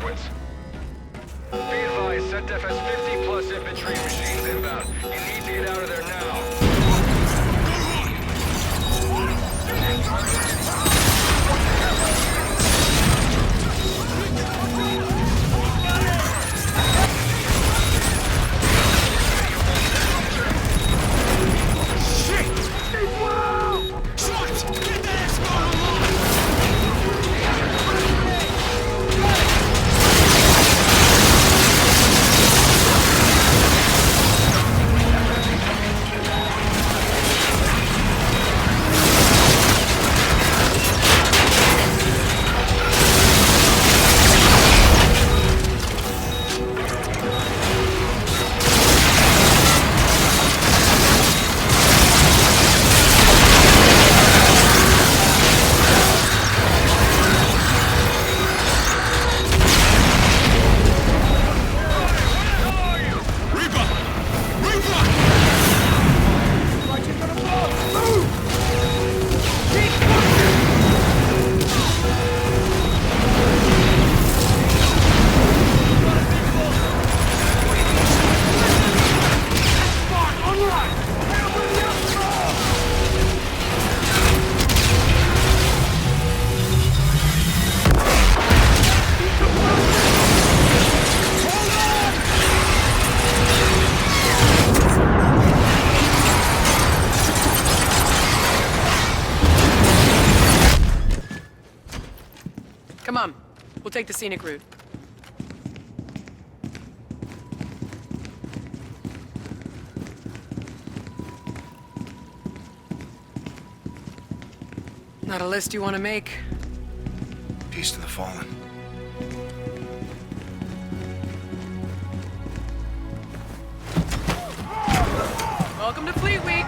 sequence. Be advised, SETDEF has 50 plus infantry machines inbound. You need to get out of there now. Come on. We'll take the scenic route. Not a list you want to make. Peace to the fallen. Welcome to Fleet Week.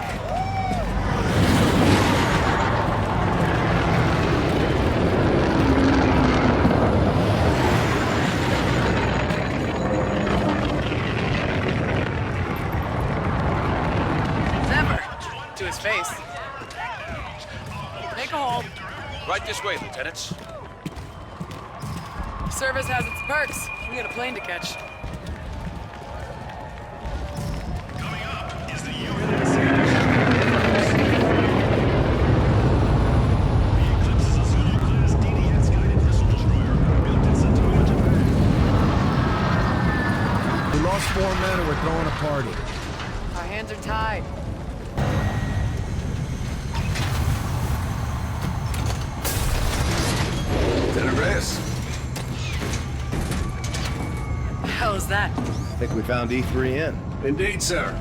To his face. Make a hole. Right this way, Lieutenants. Service has its perks. We got a plane to catch. Coming up is the Eclipse is a Zulu-class DDS-guided missile destroyer built in September, Japan. We lost 4 men and we're throwing a party. Our hands are tied. The hell is that? I think we found E3N. Indeed, sir.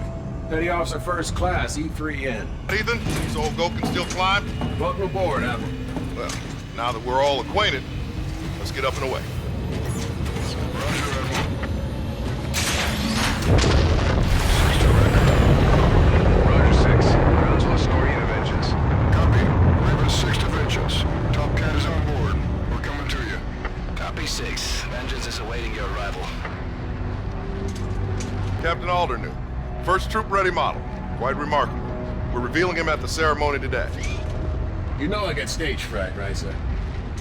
Petty Officer First Class, E3N. Ethan, so old Goat can still climb? Welcome aboard, Admiral. Well, now that we're all acquainted, let's get up and away. Roger 6. Brownsville escorting of engines. Copy. Raven 6 to Vengeance. Top Cat is on board. We're coming to you. Copy 6. Vengeance is awaiting your arrival. Captain Aldernew, first troop-ready model. Quite remarkable. We're revealing him at the ceremony today. You know I got stage fright, right, sir?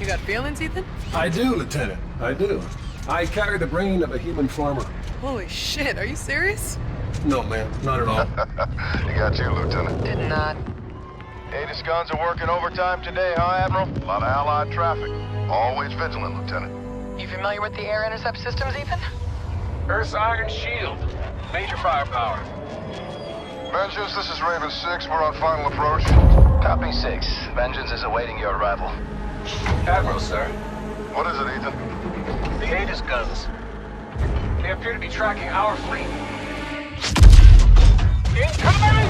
You got feelings, Ethan? I do, Lieutenant. I do. I carry the brain of a human farmer. Holy shit, are you serious? No, ma'am. Not at all. You got you, Lieutenant. Did not. Aegis guns are working overtime today, huh, Admiral? A lot of Allied traffic. Always vigilant, Lieutenant. You familiar with the air intercept systems, Ethan? Earth's Iron Shield. Major firepower. Vengeance, this is Raven 6. We're on final approach. Copy 6. Vengeance is awaiting your arrival. Admiral, sir. What is it, Ethan? The Aegis guns. They appear to be tracking our fleet. Incoming!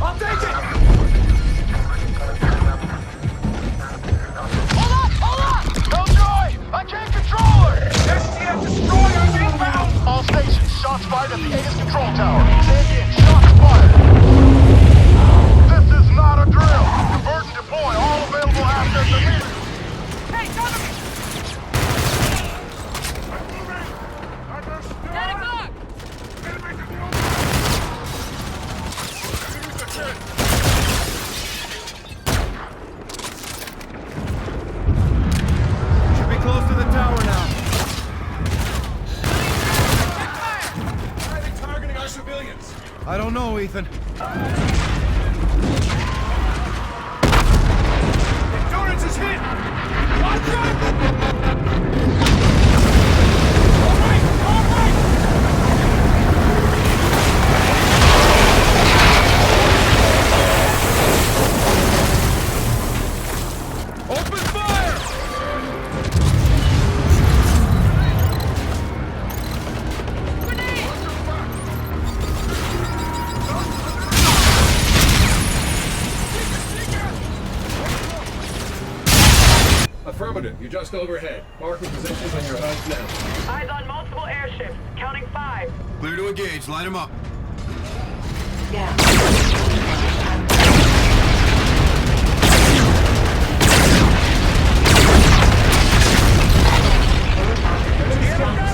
I'll take it! Hold on! Killjoy! I can't control her! STF destroyers inbound! All stations, shots fired at the Aegis control tower. Say again, shots fired. This is not a drill. Divert and deploy all available assets immediately. Hey, cover me! 10 o'clock! know, Ethan. Endurance is hit! Watch out! Open fire! Affirmative. You're just overhead. Marking positions on your HUDs now. Eyes on multiple airships. Counting 5. Clear to engage. Line them up.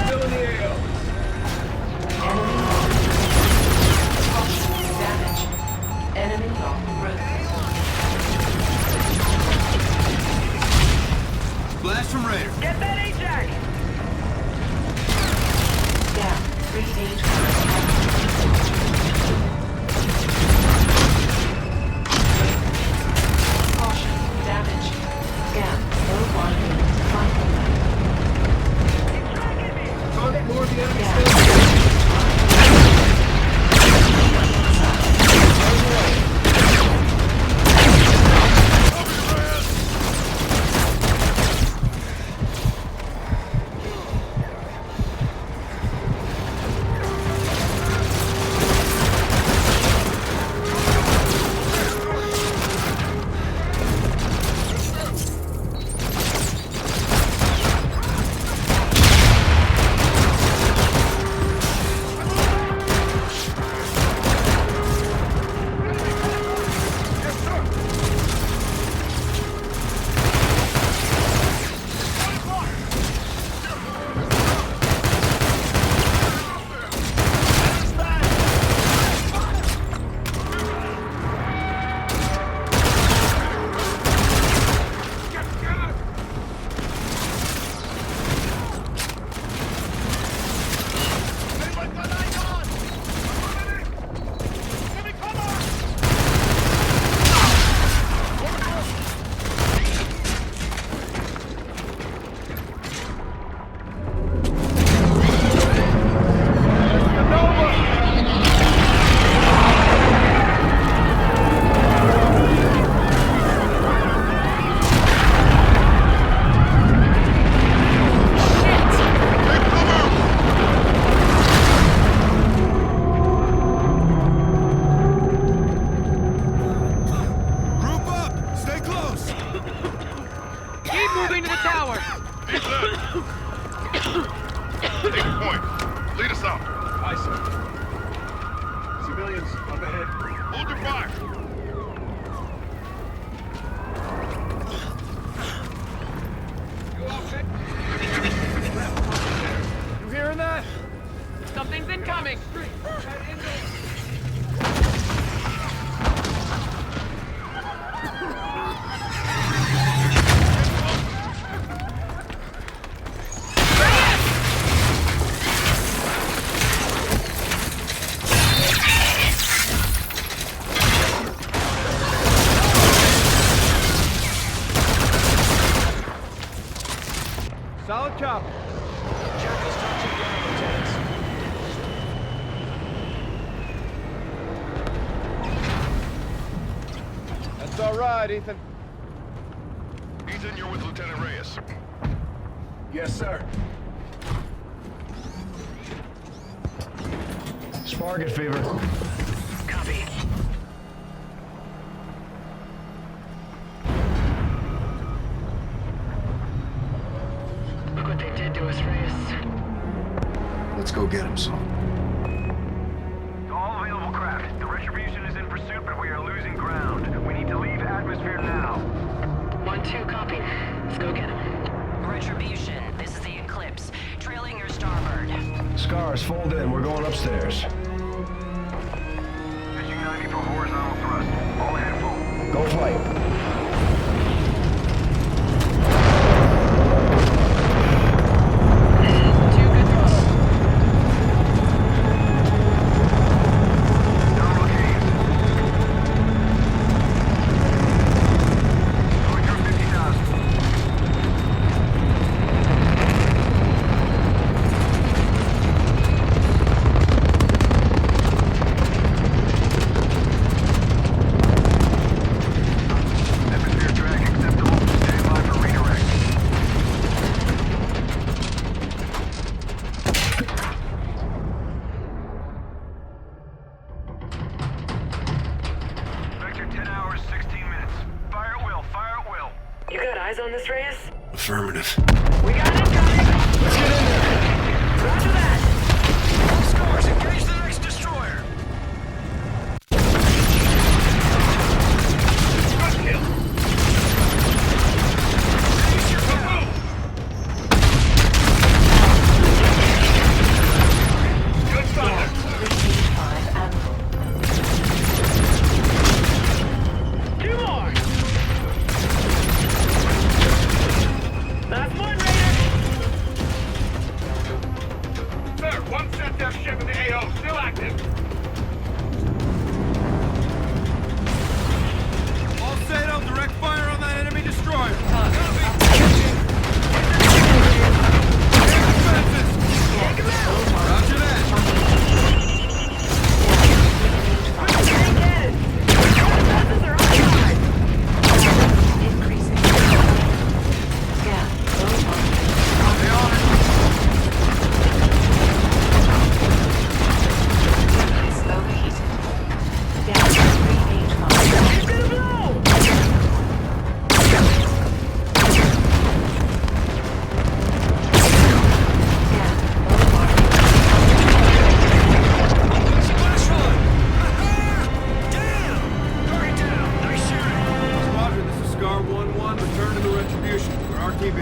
Still in the AO. Enemy lock broken. Blast from Raider. Get that AJAC! Down. 3 Caution. Damage. Scan. Low 1. Target more of the enemy Yeah. still. Group up. Stay close. Keep moving to the tower. Take point. Lead us out. Aye, sir. Civilians up ahead. Hold your fire. You hearing that? Something's incoming. Solid copy. That's all right, Ethan. Ethan, you're with Lieutenant Reyes. Yes, sir. Spark it, Fever. Copy. Look what they did to us, Reyes. Let's go get him, son. To all available craft, the Retribution is in pursuit, but we are losing ground. We need to leave atmosphere now. 1-2, copy. Let's go get him. Retribution. This is the Eclipse. Trailing your starboard. Scars, fold in. We're going upstairs. Pitching 90 for horizontal thrust. All ahead full. Go flight. Two good throttle. Down Affirmative. We got incoming! Let's get in there! Roger that! All scores, engage the next destroyer. Good kill. Face your kaboom! Good thunder. Two more! Last one, Raider! Sir, one SETDEF ship in the AO, still active. All set on direct fire on that enemy destroyer. Take him out! Roger that. Again! Passes are occupied! Increasing. Scan. They on it. Overheated. Down 385. He's gonna blow! Scan. Splash run. Damn. Target down. Nice shooting. Squadron, this is Scar 1-1. Return to the Retribution. We're RTB.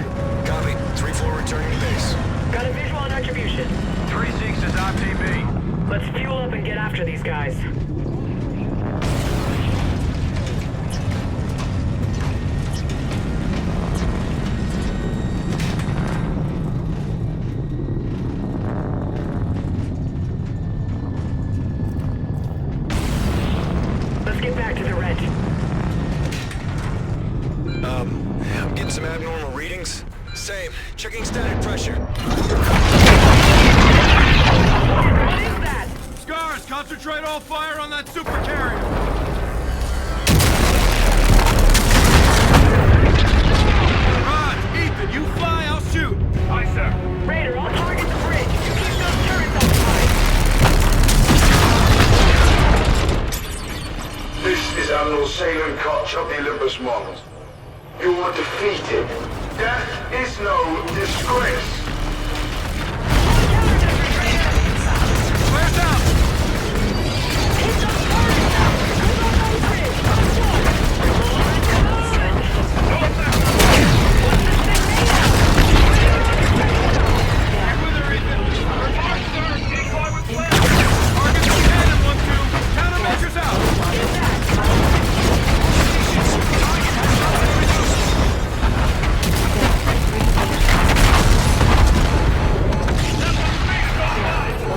Copy. 3-4 returning to base. Got a visual on attribution. 3-6 is RTB. Let's fuel up and get after these guys. Let's get back to the red. I'm getting some abnormal readings. Same. Checking static pressure. What is that? Scars, concentrate all fire on that super carrier. Rod, Ethan, you fly, I'll shoot. Aye, sir. Raider, I'll target the bridge. You keep those turrets occupied. This is Admiral Salem Koch of the Olympus models. You are defeated. Death is no disgrace. Flares out. Hit those turrets now. Move on those bridge. Get with her, Ethan. Report, sir. Decoy with flare. Target the cannon, 1-2. Countermeasures out.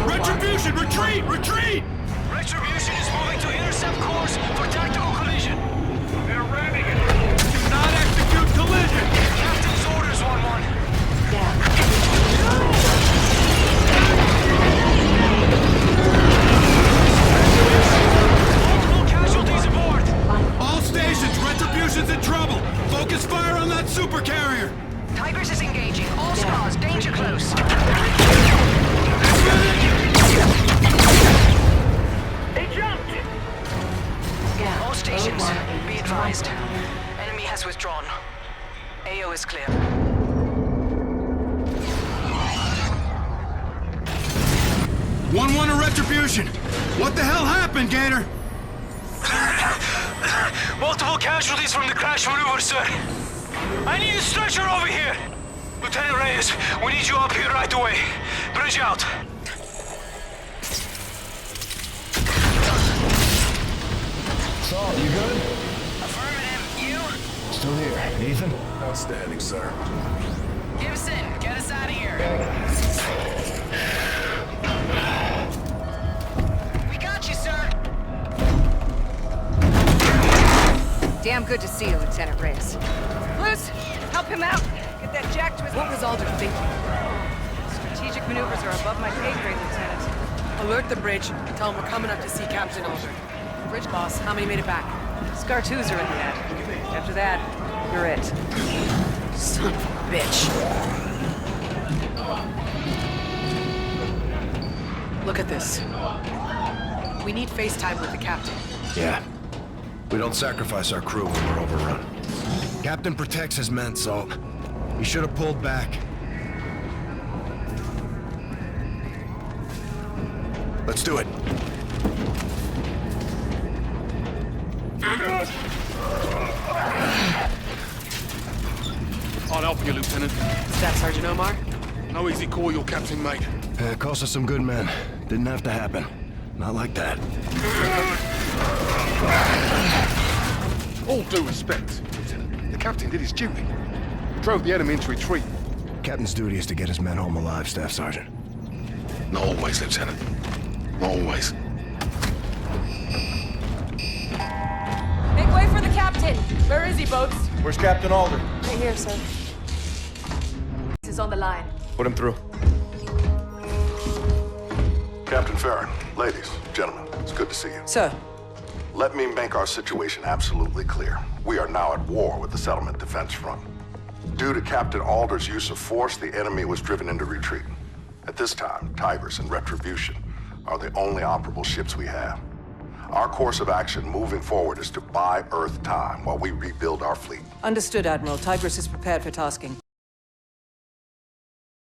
Retribution, retreat, retreat! Retribution is moving to intercept course for tactical collision. They're ramming it. Do not execute collision. Captain's orders, 1-1. Multiple casualties aboard. All stations, Retribution's in trouble. Focus fire on that super carrier. Tigers is engaging. All scars, danger close. They jumped. All stations, be advised. Enemy has withdrawn. AO is clear. One to Retribution. What the hell happened, Gator? Multiple casualties from the crash maneuver, sir. I need a stretcher over here. Lieutenant Reyes, we need you up here right away. Bridge out. Saul, you good? Affirmative. You? Still here. Ethan? Outstanding, sir. Gibson, get us out of here. We got you, sir. Damn good to see you, Lieutenant Reyes. Bruce, help him out. Get that jack to his... What was Alder thinking? Strategic maneuvers are above my pay grade, Lieutenant. Alert the bridge. Tell them we're coming up to see Captain Alder. Bridge boss, how many made it back? Scar 2s are in the net. After that, you're it. Son of a bitch. Look at this. We need FaceTime with the captain. Yeah. We don't sacrifice our crew when we're overrun. Captain protects his men, Salt. He should have pulled back. Let's do it. I'll help you, Lieutenant. Staff Sergeant Omar? No easy call, your captain, mate. It cost us some good men. Didn't have to happen. Not like that. All due respect, Lieutenant. The captain did his duty. Drove the enemy into retreat. Captain's duty is to get his men home alive, Staff Sergeant. Not always, Lieutenant. Not always. Make way for the captain! Where is he, Boats? Where's Captain Alder? Right here, sir. This is on the line. Put him through. Captain Farron, ladies, gentlemen, it's good to see you. Sir. Let me make our situation absolutely clear. We are now at war with the Settlement Defense Front. Due to Captain Alder's use of force, the enemy was driven into retreat. At this time, Tigers and Retribution are the only operable ships we have. Our course of action moving forward is to buy Earth time while we rebuild our fleet. Understood, Admiral. Tigris is prepared for tasking.